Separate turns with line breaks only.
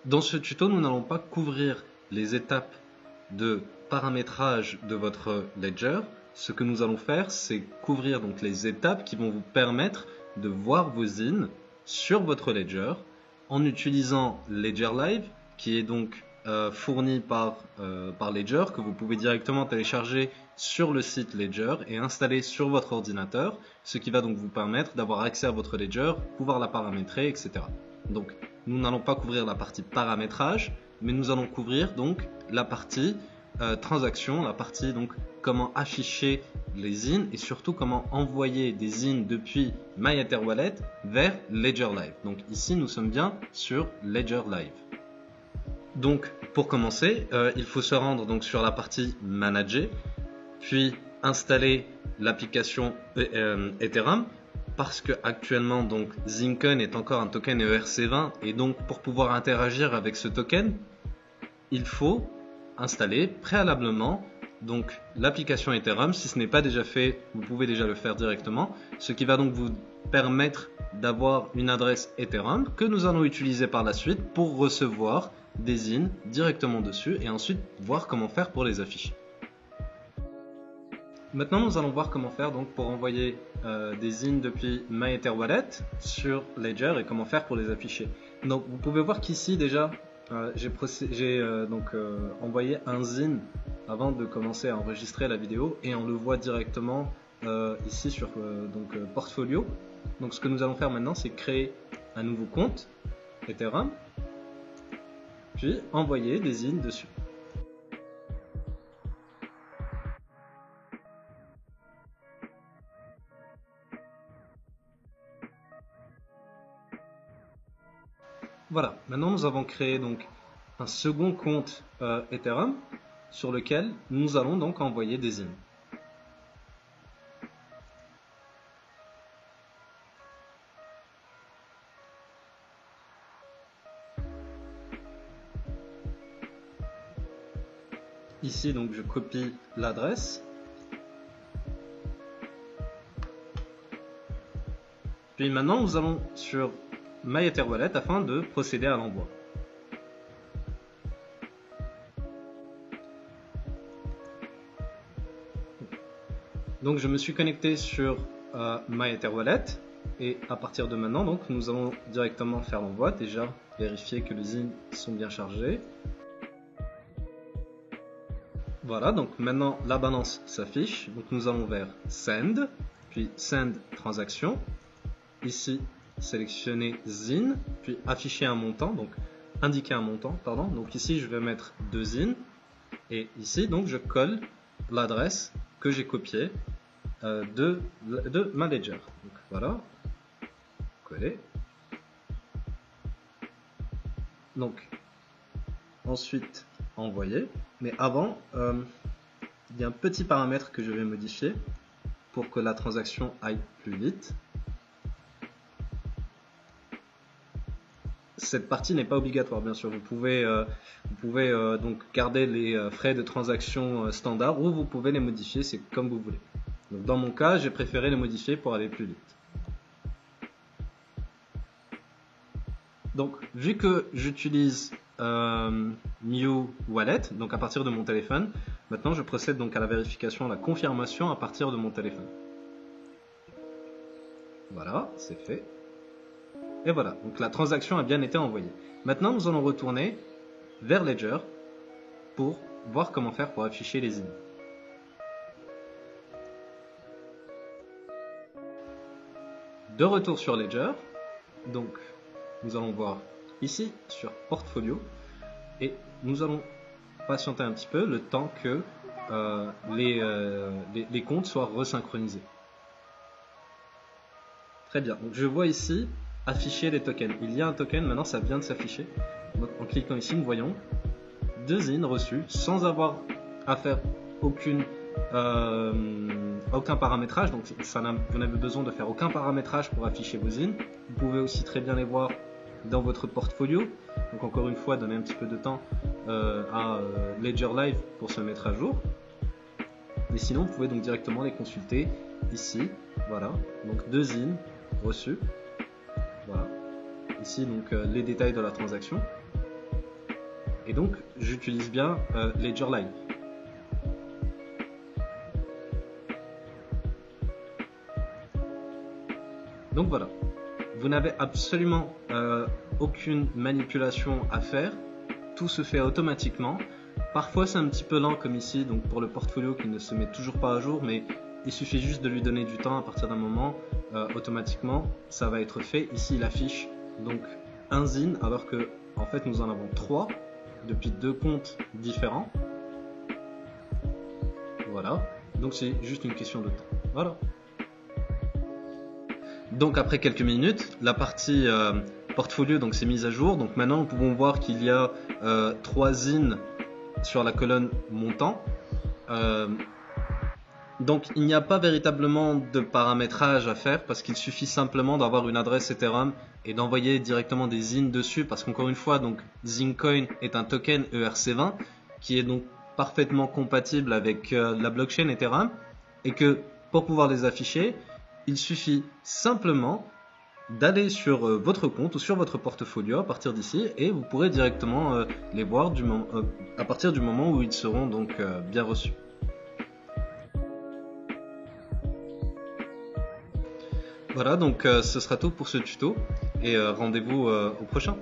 Dans ce tuto, nous n'allons pas couvrir les étapes de paramétrage de votre ledger. Ce que nous allons faire, c'est couvrir donc les étapes qui vont vous permettre de voir vos zines sur votre ledger en utilisant Ledger Live, qui est donc fourni par Ledger, que vous pouvez directement télécharger sur le site Ledger et installer sur votre ordinateur, ce qui va donc vous permettre d'avoir accès à votre ledger, pouvoir la paramétrer, etc. Donc, nous n'allons pas couvrir la partie paramétrage, mais nous allons couvrir donc la partie transaction, la partie donc comment afficher les zines et surtout comment envoyer des zines depuis MyEtherWallet vers Ledger Live. Donc ici, nous sommes bien sur Ledger Live. Donc pour commencer, il faut se rendre donc sur la partie Manager, puis installer l'application Ethereum, parce que actuellement donc Zinken est encore un token ERC20 et donc pour pouvoir interagir avec ce token, il faut installer préalablement donc l'application Ethereum. Si ce n'est pas déjà fait, vous pouvez déjà le faire directement, ce qui va donc vous permettre d'avoir une adresse Ethereum que nous allons utiliser par la suite pour recevoir des zines directement dessus et ensuite voir comment faire pour les afficher. Maintenant, nous allons voir comment faire donc pour envoyer des zines depuis MyEtherWallet sur Ledger et comment faire pour les afficher. Donc, vous pouvez voir qu'ici déjà, j'ai envoyé un zine avant de commencer à enregistrer la vidéo et on le voit directement ici sur Portfolio. Donc, ce que nous allons faire maintenant, c'est créer un nouveau compte Ethereum, puis envoyer des zines dessus. Voilà, maintenant nous avons créé donc un second compte Ethereum sur lequel nous allons donc envoyer des zines. Ici donc je copie l'adresse. Puis maintenant nous allons sur MyEtherWallet afin de procéder à l'envoi. Donc je me suis connecté sur MyEtherWallet et à partir de maintenant donc nous allons directement faire l'envoi. Déjà vérifier que les zines sont bien chargés. Voilà, donc maintenant la balance s'affiche. Donc nous allons vers Send, puis Send Transaction. Ici sélectionner zine, puis afficher un montant, donc indiquer un montant, pardon. Donc ici je vais mettre 2 zines et ici donc je colle l'adresse que j'ai copiée de ma ledger. Donc voilà, coller. Donc ensuite envoyer, mais avant il y a un petit paramètre que je vais modifier pour que la transaction aille plus vite. Cette partie n'est pas obligatoire, bien sûr. Vous pouvez donc garder les frais de transaction standard ou vous pouvez les modifier, c'est comme vous voulez. Donc, dans mon cas, j'ai préféré les modifier pour aller plus vite. Donc, vu que j'utilise New Wallet, donc à partir de mon téléphone, maintenant je procède donc à la vérification, à la confirmation à partir de mon téléphone. Voilà, c'est fait. Et voilà, donc la transaction a bien été envoyée. Maintenant, nous allons retourner vers Ledger pour voir comment faire pour afficher les zines. De retour sur Ledger, donc nous allons voir ici sur Portfolio et nous allons patienter un petit peu le temps que les comptes soient resynchronisés. Très bien, donc je vois ici afficher les tokens. Il y a un token, maintenant ça vient de s'afficher. Donc en cliquant ici, nous voyons 2 zines reçues sans avoir à faire aucun paramétrage. Donc vous n'avez besoin de faire aucun paramétrage pour afficher vos zines. Vous pouvez aussi très bien les voir dans votre portfolio. Donc encore une fois, donner un petit peu de temps à Ledger Live pour se mettre à jour. Mais sinon, vous pouvez donc directement les consulter ici. Voilà, donc 2 zines reçues. Voilà. Ici donc les détails de la transaction. Et donc, j'utilise bien Ledgerline. Donc voilà, vous n'avez absolument aucune manipulation à faire, tout se fait automatiquement. Parfois c'est un petit peu lent comme ici, donc pour le portfolio qui ne se met toujours pas à jour, mais il suffit juste de lui donner du temps. À partir d'un moment, automatiquement ça va être fait. Ici il affiche donc un zine, alors que en fait nous en avons 3 depuis 2 comptes différents. Voilà, donc c'est juste une question de temps. Voilà. Donc après quelques minutes, la partie portfolio donc s'est mise à jour. Donc maintenant nous pouvons voir qu'il y a 3 zines sur la colonne montant. Donc il n'y a pas véritablement de paramétrage à faire, parce qu'il suffit simplement d'avoir une adresse Ethereum et d'envoyer directement des zines dessus, parce qu'encore une fois, donc Zinecoin est un token ERC20 qui est donc parfaitement compatible avec la blockchain Ethereum, et que pour pouvoir les afficher, il suffit simplement d'aller sur votre compte ou sur votre portfolio à partir d'ici, et vous pourrez directement les voir à partir du moment où ils seront donc bien reçus. Voilà, donc ce sera tout pour ce tuto, et rendez-vous au prochain.